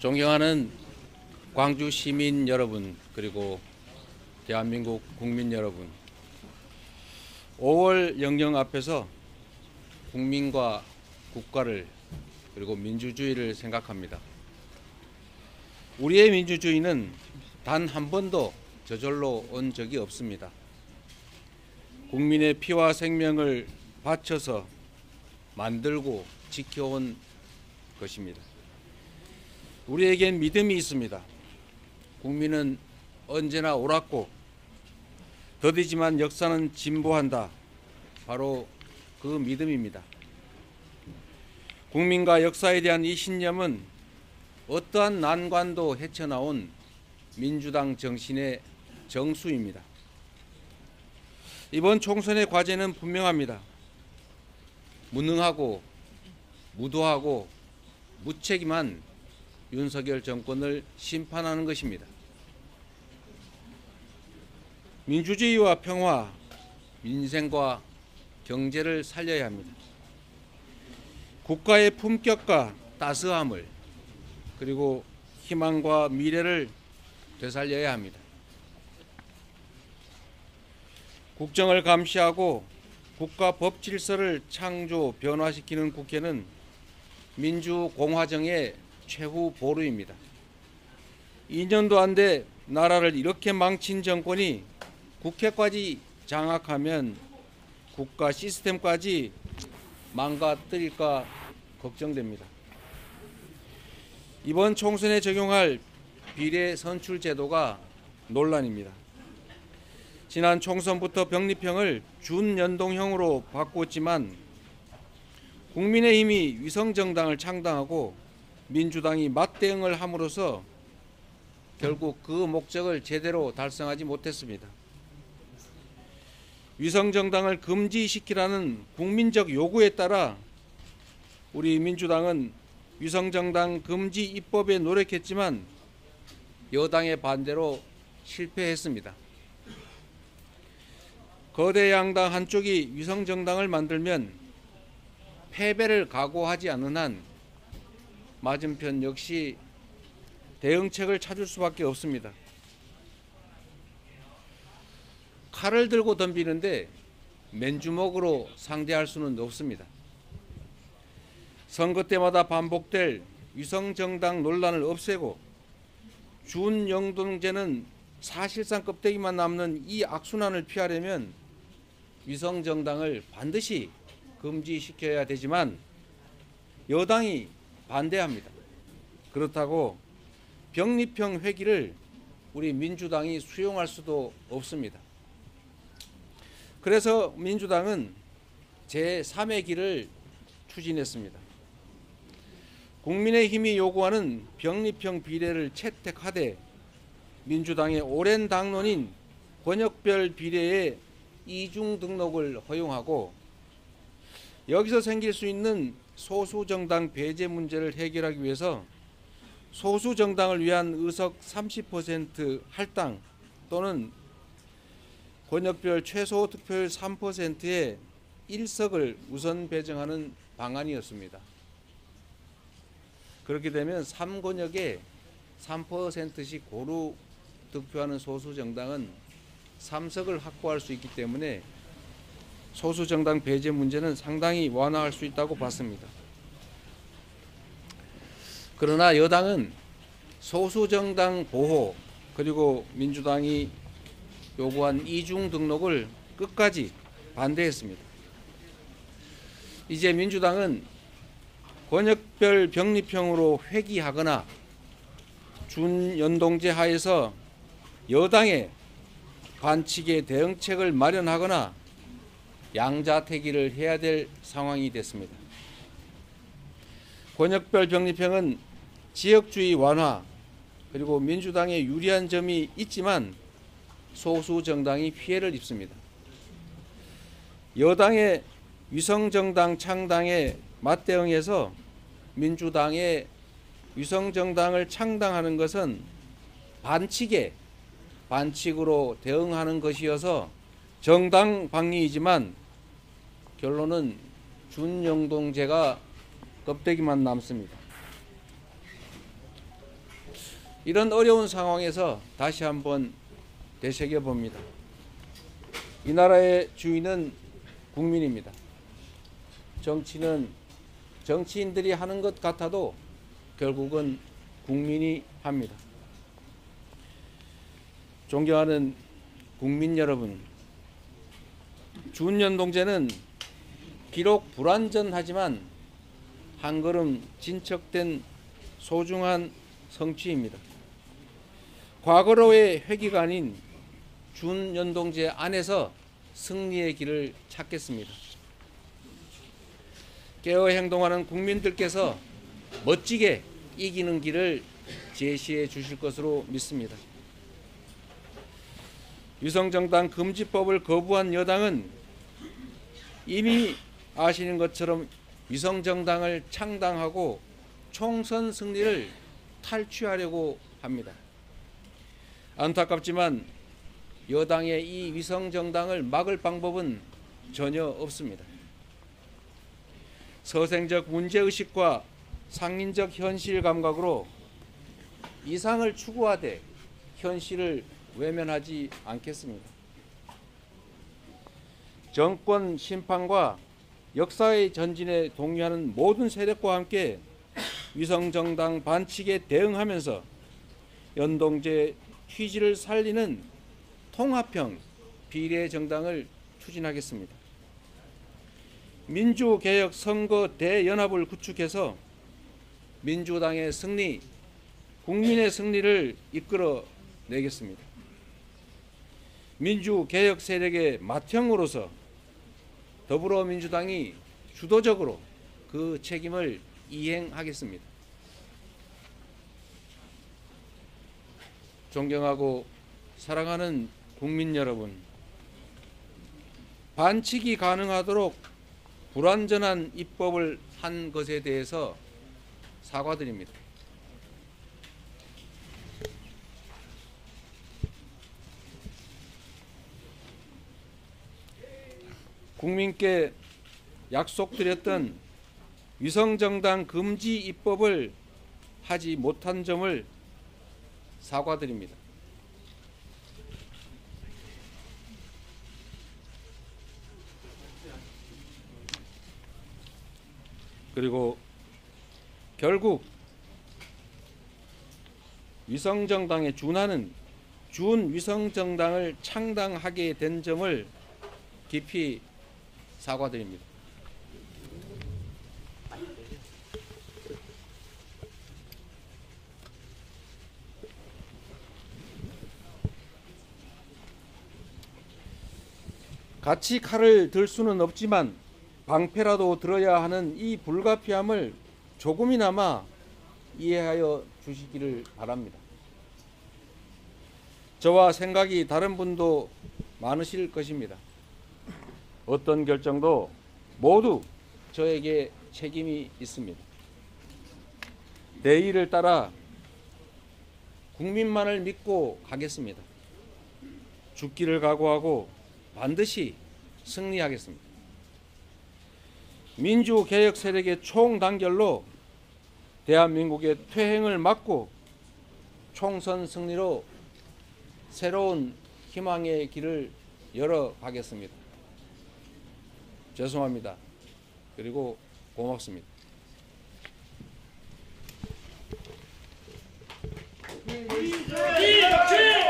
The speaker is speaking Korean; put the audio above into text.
존경하는 광주 시민 여러분, 그리고 대한민국 국민 여러분, 5월 영령 앞에서 국민과 국가를 그리고 민주주의를 생각합니다. 우리의 민주주의는 단 한 번도 저절로 온 적이 없습니다. 국민의 피와 생명을 바쳐서 만들고 지켜온 것입니다. 우리에겐 믿음이 있습니다. 국민은 언제나 옳았고 더디지만 역사는 진보한다. 바로 그 믿음입니다. 국민과 역사에 대한 이 신념은 어떠한 난관도 헤쳐나온 민주당 정신의 정수입니다. 이번 총선의 과제는 분명합니다. 무능하고 무도하고 무책임한 윤석열 정권을 심판하는 것입니다. 민주주의와 평화, 민생과 경제를 살려야 합니다. 국가의 품격과 따스함을 그리고 희망과 미래를 되살려야 합니다. 국정을 감시하고 국가 법 질서를 창조 변화시키는 국회는 민주공화정의 최후 보루입니다. 2년도 안 돼 나라를 이렇게 망친 정권이 국회까지 장악하면 국가 시스템까지 망가뜨릴까 걱정됩니다. 이번 총선에 적용할 비례 선출 제도가 논란입니다. 지난 총선부터 병립형을 준연동형으로 바꿨지만 국민의힘이 위성정당을 창당하고 민주당이 맞대응을 함으로써 결국 그 목적을 제대로 달성하지 못했습니다. 위성정당을 금지시키라는 국민적 요구에 따라 우리 민주당은 위성정당 금지 입법에 노력했지만 여당의 반대로 실패했습니다. 거대 양당 한쪽이 위성정당을 만들면 패배를 각오하지 않는 한 맞은편 역시 대응책을 찾을 수밖에 없습니다. 칼을 들고 덤비는데 맨주먹으로 상대할 수는 없습니다. 선거 때마다 반복될 위성정당 논란을 없애고 준영동제는 사실상 껍데기만 남는 이 악순환을 피하려면 위성정당을 반드시 금지시켜야 되지만 여당이 반대합니다. 그렇다고 병립형 회기를 우리 민주당이 수용할 수도 없습니다. 그래서 민주당은 제3의 길을 추진했습니다. 국민의힘이 요구하는 병립형 비례를 채택하되 민주당의 오랜 당론인 권역별 비례의 이중 등록을 허용하고 여기서 생길 수 있는 소수정당 배제 문제를 해결하기 위해서 소수정당을 위한 의석 30% 할당 또는 권역별 최소 득표율 3%의 1석을 우선 배정하는 방안이었습니다. 그렇게 되면 3권역에 3%씩 고루 득표하는 소수정당은 3석을 확보할 수 있기 때문에 소수정당 배제 문제는 상당히 완화할 수 있다고 봤습니다. 그러나 여당은 소수정당 보호 그리고 민주당이 요구한 이중 등록을 끝까지 반대했습니다. 이제 민주당은 권역별 병립형으로 회귀하거나 준연동제 하에서 여당의 반칙의 대응책을 마련하거나 양자택일을 해야 될 상황이 됐습니다. 권역별 병립형은 지역주의 완화 그리고 민주당에 유리한 점이 있지만 소수 정당이 피해를 입습니다. 여당의 위성정당 창당에 맞대응해서 민주당의 위성정당을 창당하는 것은 반칙으로 대응하는 것이어서 정당방위이지만 결론은 준영동제가 껍데기만 남습니다. 이런 어려운 상황에서 다시 한번 되새겨봅니다. 이 나라의 주인은 국민입니다. 정치는 정치인들이 하는 것 같아도 결국은 국민이 합니다. 존경하는 국민 여러분, 준연동제는 비록 불완전하지만 한 걸음 진척된 소중한 성취입니다. 과거로의 회귀가 아닌 준연동제 안에서 승리의 길을 찾겠습니다. 깨어 행동하는 국민들께서 멋지게 이기는 길을 제시해 주실 것으로 믿습니다. 위성정당 금지법을 거부한 여당은 이미 아시는 것처럼 위성정당을 창당하고 총선 승리를 탈취하려고 합니다. 안타깝지만 여당의 이 위성정당을 막을 방법은 전혀 없습니다. 서생적 문제의식과 상인적 현실 감각으로 이상을 추구하되 현실을 외면하지 않겠습니다. 정권 심판과 역사의 전진에 동의하는 모든 세력과 함께 위성정당 반칙에 대응하면서 연동제 취지를 살리는 통합형 비례정당을 추진하겠습니다. 민주개혁 선거 대연합을 구축해서 민주당의 승리, 국민의 승리를 이끌어내겠습니다. 민주개혁 세력의 맏형으로서 더불어민주당이 주도적으로 그 책임을 이행하겠습니다. 존경하고 사랑하는 국민 여러분, 반칙이 가능하도록 불완전한 입법을 한 것에 대해서 사과드립니다. 국민께 약속드렸던 위성정당 금지 입법을 하지 못한 점을 사과드립니다. 그리고 결국 위성정당에 준하는 준위성정당을 창당하게 된 점을 깊이 사과드립니다. 같이 칼을 들 수는 없지만 방패라도 들어야 하는 이 불가피함을 조금이나마 이해하여 주시기를 바랍니다. 저와 생각이 다른 분도 많으실 것입니다. 어떤 결정도 모두 저에게 책임이 있습니다. 대의를 따라 국민만을 믿고 가겠습니다. 죽기를 각오하고 반드시 승리하겠습니다. 민주개혁 세력의 총단결로 대한민국의 퇴행을 막고 총선 승리로 새로운 희망의 길을 열어가겠습니다. 죄송합니다. 그리고 고맙습니다. 이정진!